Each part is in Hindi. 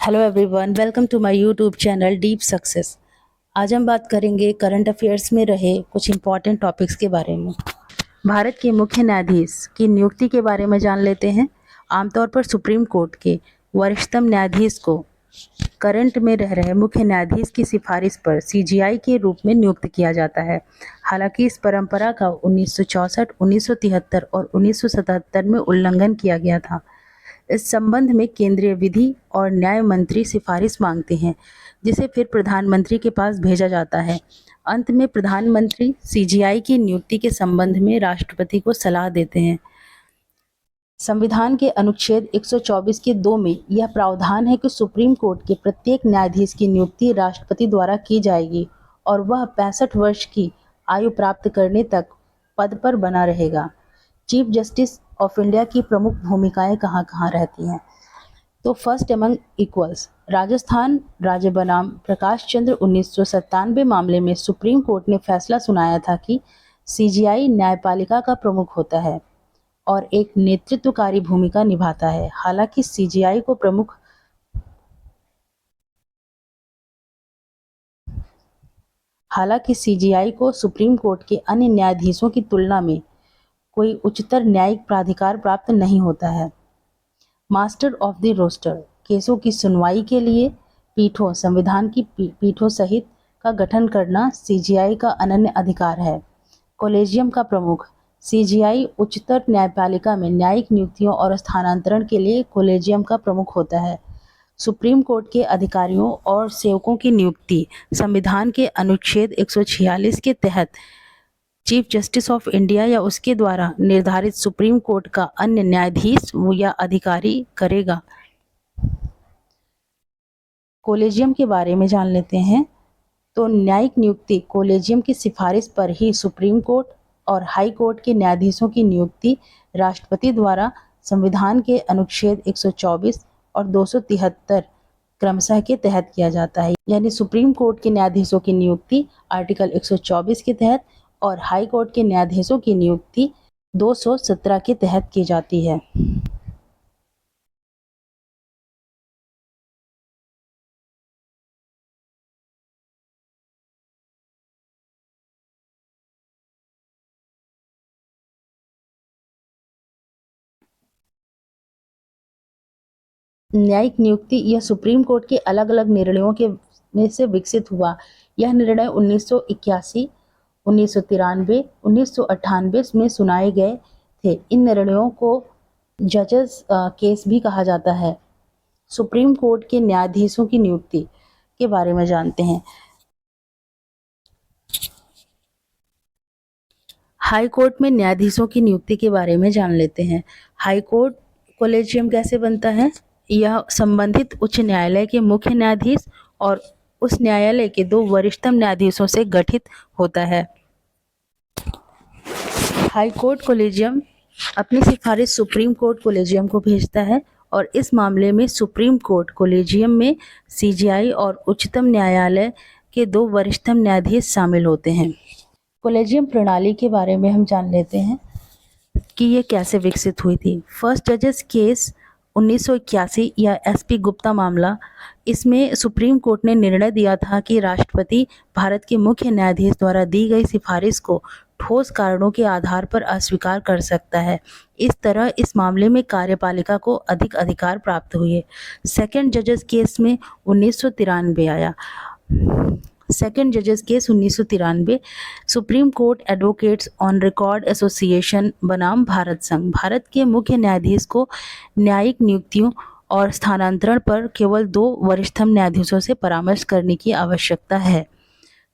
Hello everyone, welcome to my YouTube channel deep success. आज हम बात करेंगे करंट अफेयर्स में रहे कुछ इम्पॉर्टेंट टॉपिक्स के बारे में। भारत के मुख्य न्यायाधीश की नियुक्ति के बारे में जान लेते हैं। आमतौर पर सुप्रीम कोर्ट के वरिष्ठतम न्यायाधीश को करंट में रह रहे मुख्य न्यायाधीश की सिफारिश पर सीजीआई के रूप में नियुक्त किया जाता है। हालांकि इस परंपरा का 1964, 1973 और 1977 में उल्लंघन किया गया था। इस संबंध में केंद्रीय विधि और न्याय मंत्री सिफारिश मांगते हैं, जिसे फिर प्रधानमंत्री के पास भेजा जाता है। अंत में प्रधानमंत्री सीजीआई की नियुक्ति के संबंध में राष्ट्रपति को सलाह देते हैं। संविधान के अनुच्छेद 124 के 2 में यह प्रावधान है कि सुप्रीम कोर्ट के प्रत्येक न्यायाधीश की नियुक्ति राष्ट्रपति द्वारा की जाएगी और वह 65 वर्ष की आयु प्राप्त करने तक पद पर बना रहेगा। चीफ जस्टिस ऑफ इंडिया की प्रमुख भूमिकाएं कहाँ-कहाँ रहती हैं? तो फर्स्ट एमंग इक्वल्स, राजस्थान राज्य बनाम प्रकाश चंद्र 1997 मामले में सुप्रीम कोर्ट ने फैसला सुनाया था कि सीजीआई न्यायपालिका का प्रमुख होता है और एक नेतृत्वकारी भूमिका निभाता है। हालांकि सीजीआई को सुप्रीम कोर्ट के अन्य न्यायाधीशों की तुलना में कोई उच्चतर न्यायिक प्राधिकार प्राप्त नहीं होता है। मास्टर ऑफ द रोस्टर, केसों की सुनवाई के लिए पीठों, संविधान की पीठों सहित का गठन करना सीजीआई का अनन्य अधिकार है। कॉलेजियम का प्रमुख, सीजीआई उच्चतर न्यायपालिका में न्यायिक नियुक्तियों और स्थानांतरण के लिए कॉलेजियम का प्रमुख होता है। सुप्रीम कोर्ट के अधिकारियों और सेवकों की नियुक्ति संविधान के अनुच्छेद 146 के तहत चीफ जस्टिस ऑफ इंडिया या उसके द्वारा निर्धारित सुप्रीम कोर्ट का अन्य न्यायाधीश या अधिकारी करेगा। कॉलेजियम के बारे में जान लेते हैं। तो न्यायिक नियुक्ति कॉलेजियम की सिफारिश पर ही सुप्रीम कोर्ट और हाई कोर्ट के न्यायाधीशों की नियुक्ति राष्ट्रपति द्वारा संविधान के अनुच्छेद 124 और 273 क्रमशः के तहत किया जाता है। यानी सुप्रीम कोर्ट के न्यायाधीशों की नियुक्ति आर्टिकल 124 के तहत और हाई कोर्ट के न्यायाधीशों की नियुक्ति 217 के तहत की जाती है। न्यायिक नियुक्ति यह सुप्रीम कोर्ट के अलग अलग निर्णयों के में से विकसित हुआ। यह निर्णय 1981, 1993, 1998 में सुनाए गए थे। इन निर्णयों को जजेस केस भी कहा जाता है। सुप्रीम कोर्ट के न्यायाधीशों की नियुक्ति के बारे में जानते हैं। हाई कोर्ट में न्यायाधीशों की नियुक्ति के बारे में जान लेते हैं। हाई कोर्ट कॉलेजियम कैसे बनता है? यह संबंधित उच्च न्यायालय के मुख्य न्यायाधीश और उस न्यायालय के 2 वरिष्ठतम न्यायाधीशों से गठित होता है। हाई कोर्ट कॉलेजियम अपनी सिफारिश सुप्रीम कोर्ट कॉलेजियम को भेजता है और इस मामले में सुप्रीम कोर्ट कॉलेजियम में सीजीआई और उच्चतम न्यायालय के 2 वरिष्ठतम न्यायाधीश शामिल होते हैं। कॉलेजियम प्रणाली के बारे में हम जान लेते हैं कि ये कैसे विकसित हुई थी। फर्स्ट जजेस केस 1981 या एसपी गुप्ता मामला, इसमें सुप्रीम कोर्ट ने निर्णय दिया था कि राष्ट्रपति भारत के मुख्य न्यायाधीश द्वारा दी गई सिफारिश को ठोस कारणों के आधार पर अस्वीकार कर सकता है। इस तरह इस मामले में कार्यपालिका को अधिक अधिकार प्राप्त हुए। सेकंड जजेस केस में 1993 आया। सेकंड जजेस case 1993, supreme court advocates on record association बनाम भारत संघ, भारत के मुख्य न्यायाधीश को न्यायिक नियुक्तियों और स्थानांतरण पर केवल 2 वरिष्ठतम न्यायाधीशों से परामर्श करने की आवश्यकता है।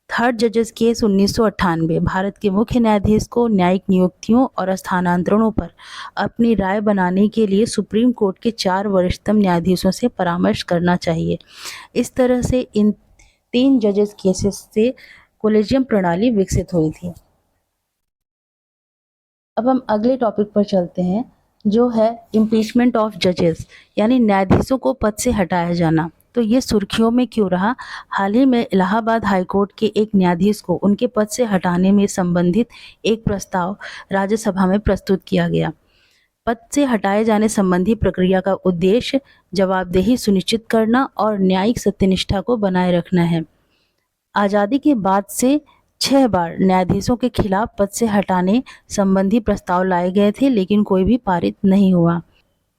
थर्ड जजेस केस 1998, भारत के मुख्य न्यायाधीश को न्यायिक नियुक्तियों और स्थानांतरणों पर अपनी राय बनाने के लिए सुप्रीम कोर्ट के 4 वरिष्ठतम न्यायाधीशों से परामर्श करना चाहिए। इस तरह से इन 3 जजेस केसेस से कॉलेजियम प्रणाली विकसित हुई थी। अब हम अगले टॉपिक पर चलते हैं, जो है इम्पीचमेंट ऑफ जजेस, यानी न्यायाधीशों को पद से हटाया जाना। तो ये सुर्खियों में क्यों रहा? हाल ही में इलाहाबाद हाईकोर्ट के एक न्यायाधीश को उनके पद से हटाने में संबंधित एक प्रस्ताव राज्यसभा में प्रस्तुत किया गया। पद से हटाए जाने संबंधी प्रक्रिया का उद्देश्य जवाबदेही सुनिश्चित करना और न्यायिक सत्यनिष्ठा को बनाए रखना है। आज़ादी के बाद से 6 बार न्यायाधीशों के खिलाफ पद से हटाने संबंधी प्रस्ताव लाए गए थे, लेकिन कोई भी पारित नहीं हुआ।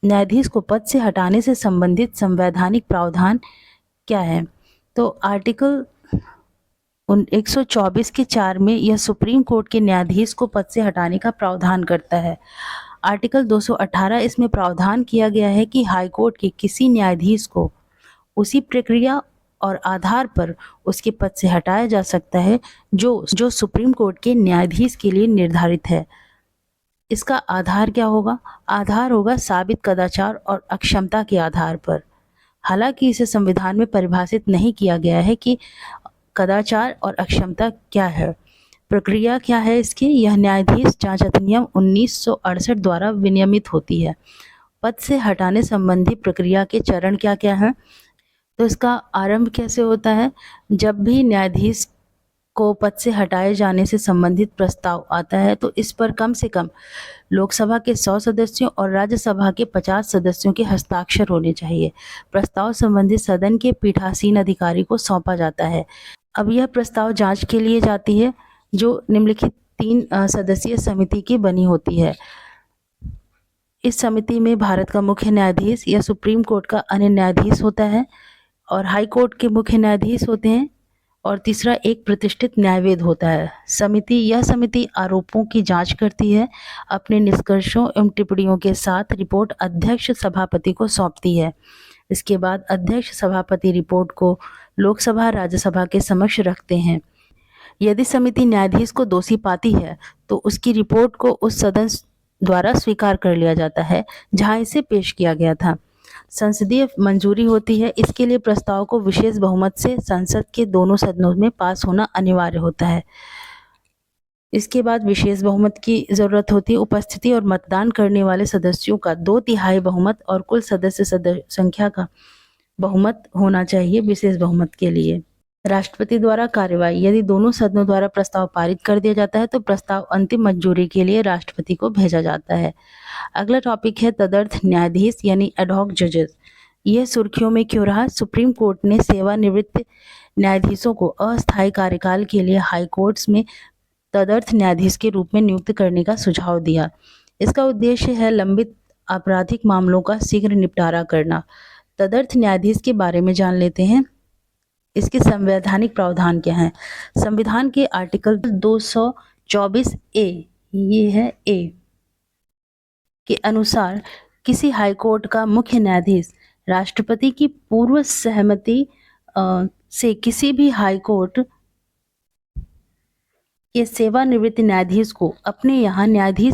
न्यायाधीश को पद से हटाने से संबंधित संवैधानिक प्रावधान क्या है? तो आर्टिकल 124 के 4 में यह सुप्रीम कोर्ट के न्यायाधीश को पद से हटाने का प्रावधान करता है। आर्टिकल 218 इसमें प्रावधान किया गया है कि हाई कोर्ट के किसी न्यायाधीश को उसी प्रक्रिया और आधार पर उसके पद से हटाया जा सकता है जो सुप्रीम कोर्ट के न्यायाधीश के लिए निर्धारित है। इसका आधार क्या होगा? आधार होगा साबित कदाचार और अक्षमता के आधार पर। हालांकि इसे संविधान में परिभाषित नहीं किया गया है कि कदाचार और अक्षमता क्या है। प्रक्रिया क्या है इसकी? यह न्यायाधीश जांच अधिनियम 1968 द्वारा विनियमित होती है। पद से हटाने संबंधी प्रक्रिया के चरण क्या क्या हैं? तो इसका आरंभ कैसे होता है? जब भी न्यायाधीश को पद से हटाए जाने से संबंधित प्रस्ताव आता है तो इस पर कम से कम लोकसभा के 100 सदस्यों और राज्यसभा के 50 सदस्यों के हस्ताक्षर होने चाहिए। प्रस्ताव संबंधित सदन के पीठासीन अधिकारी को सौंपा जाता है। अब यह प्रस्ताव जांच के लिए जाती है, जो निम्नलिखित 3 सदस्यीय समिति की बनी होती है। इस समिति में भारत का मुख्य न्यायाधीश या सुप्रीम कोर्ट का अन्य न्यायाधीश होता है और हाई कोर्ट के मुख्य न्यायाधीश होते हैं, और तीसरा एक प्रतिष्ठित न्यायवेद होता है। यह समिति आरोपों की जांच करती है, अपने निष्कर्षों एवं टिप्पणियों के साथ रिपोर्ट अध्यक्ष सभापति को सौंपती है। इसके बाद अध्यक्ष सभापति रिपोर्ट को लोकसभा राज्यसभा के समक्ष रखते हैं। यदि समिति न्यायाधीश को दोषी पाती है तो उसकी रिपोर्ट को उस सदन द्वारा स्वीकार कर लिया जाता है जहां इसे पेश किया गया था। संसदीय मंजूरी होती है। इसके लिए प्रस्ताव को विशेष बहुमत से संसद के दोनों सदनों में पास होना अनिवार्य होता है। इसके बाद विशेष बहुमत की जरूरत होती है। उपस्थिति और मतदान करने वाले सदस्यों का 2/3 बहुमत और कुल सदस्य संख्या का बहुमत होना चाहिए विशेष बहुमत के लिए। राष्ट्रपति द्वारा कार्यवाही। यदि दोनों सदनों द्वारा प्रस्ताव पारित कर दिया जाता है तो प्रस्ताव अंतिम मंजूरी के लिए राष्ट्रपति को भेजा जाता है। अगला टॉपिक है तदर्थ न्यायाधीश यानी एडहॉक जजेस। यह सुर्खियों में क्यों रहा? सुप्रीम कोर्ट ने सेवानिवृत्त न्यायाधीशों को अस्थायी कार्यकाल के लिए हाई कोर्ट्स में तदर्थ न्यायाधीश के रूप में नियुक्त करने का सुझाव दिया। इसका उद्देश्य है लंबित आपराधिक मामलों का शीघ्र निपटारा करना। तदर्थ न्यायाधीश के बारे में जान लेते हैं। इसके संवैधानिक प्रावधान क्या हैं? संविधान के आर्टिकल 224 ए, ये है ए, के अनुसार किसी हाई कोर्ट का मुख्य न्यायाधीश राष्ट्रपति की पूर्व सहमति से किसी भी हाई कोर्ट के सेवानिवृत्त न्यायाधीश को अपने यहाँ न्यायाधीश